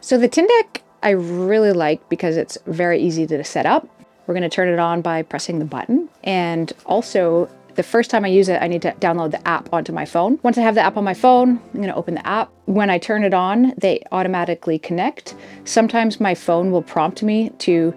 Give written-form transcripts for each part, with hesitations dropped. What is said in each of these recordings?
So the Tindeq I really like because it's very easy to set up. We're going to turn it on by pressing the button. And also, the first time I use it, I need to download the app onto my phone. Once I have the app on my phone, I'm going to open the app. When I turn it on, they automatically connect. Sometimes my phone will prompt me to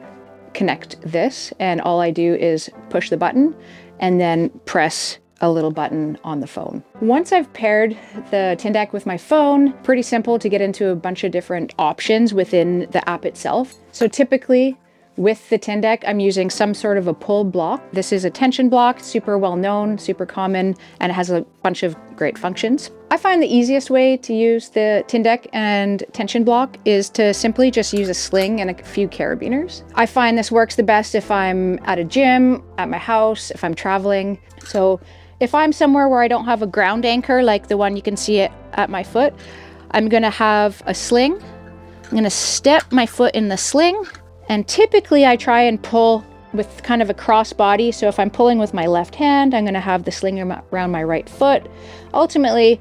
connect this, and all I do is push the button and then press a little button on the phone. Once I've paired the Tindeq with my phone, pretty simple to get into a bunch of different options within the app itself. So typically with the Tindeq, I'm using some sort of a pull block. This is a tension block, super well known, super common, and it has a bunch of great functions. I find the easiest way to use the Tindeq and tension block is to simply just use a sling and a few carabiners. I find this works the best if I'm at a gym, at my house, if I'm traveling. So if I'm somewhere where I don't have a ground anchor like the one you can see at my foot, I'm gonna have a sling. I'm gonna step my foot in the sling, and typically I try and pull with kind of a cross body. So if I'm pulling with my left hand, I'm gonna have the sling around my right foot. Ultimately,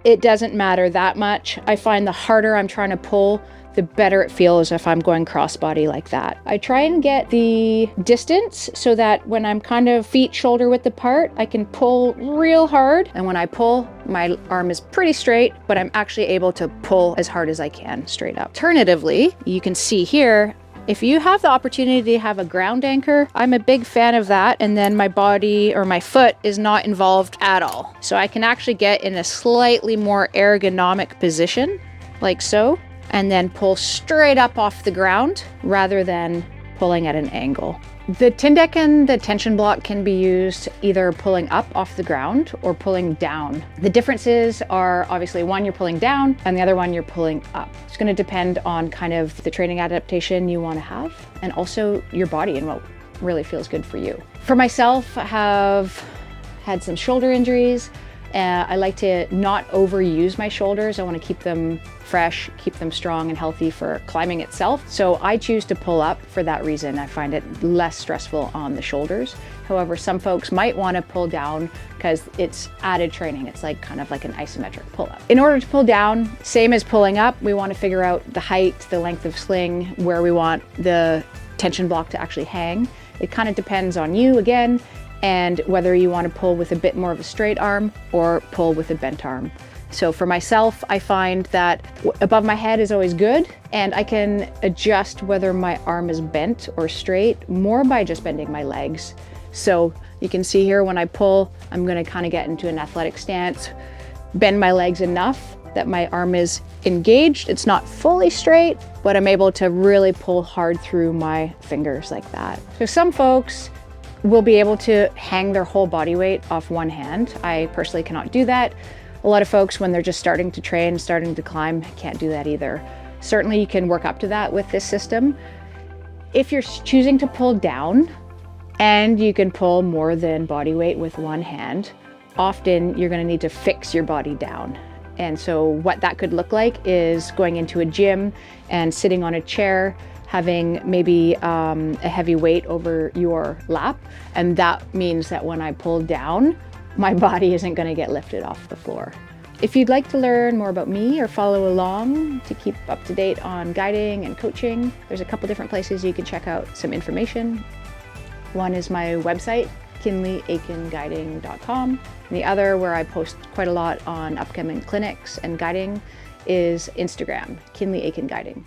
it doesn't matter that much. I find the harder I'm trying to pull, the better it feels if I'm going crossbody like that. I try and get the distance so that when I'm kind of feet shoulder width apart, I can pull real hard. And when I pull, my arm is pretty straight, but I'm actually able to pull as hard as I can straight up. Alternatively, you can see here, if you have the opportunity to have a ground anchor, I'm a big fan of that. And then my body or my foot is not involved at all. So I can actually get in a slightly more ergonomic position, like so, and then pull straight up off the ground rather than pulling at an angle. The Tindeq and the tension block can be used either pulling up off the ground or pulling down. The differences are obviously one you're pulling down and the other one you're pulling up. It's going to depend on kind of the training adaptation you want to have and also your body and what really feels good for you. For myself, I have had some shoulder injuries. I like to not overuse my shoulders. I want to keep them fresh, keep them strong and healthy for climbing itself. So I choose to pull up for that reason. I find it less stressful on the shoulders. However, some folks might want to pull down because it's added training. It's like kind of like an isometric pull up. In order to pull down, same as pulling up, we want to figure out the height, the length of sling, where we want the tension block to actually hang. It kind of depends on you again, and whether you want to pull with a bit more of a straight arm or pull with a bent arm. So for myself, I find that above my head is always good, and I can adjust whether my arm is bent or straight more by just bending my legs. So you can see here when I pull, I'm going to kind of get into an athletic stance, bend my legs enough that my arm is engaged. It's not fully straight, but I'm able to really pull hard through my fingers like that. So some folks will be able to hang their whole body weight off one hand. I personally cannot do that. A lot of folks, when they're just starting to train, starting to climb, can't do that either. Certainly you can work up to that with this system. If you're choosing to pull down and you can pull more than body weight with one hand, often you're going to need to fix your body down. And so what that could look like is going into a gym and sitting on a chair, having maybe a heavy weight over your lap. And that means that when I pull down, my body isn't going to get lifted off the floor. If you'd like to learn more about me or follow along to keep up to date on guiding and coaching, there's a couple different places you can check out some information. One is my website, kinleyaitkenguiding.com. And the other, where I post quite a lot on upcoming clinics and guiding, is Instagram, Kinley Aitken Guiding.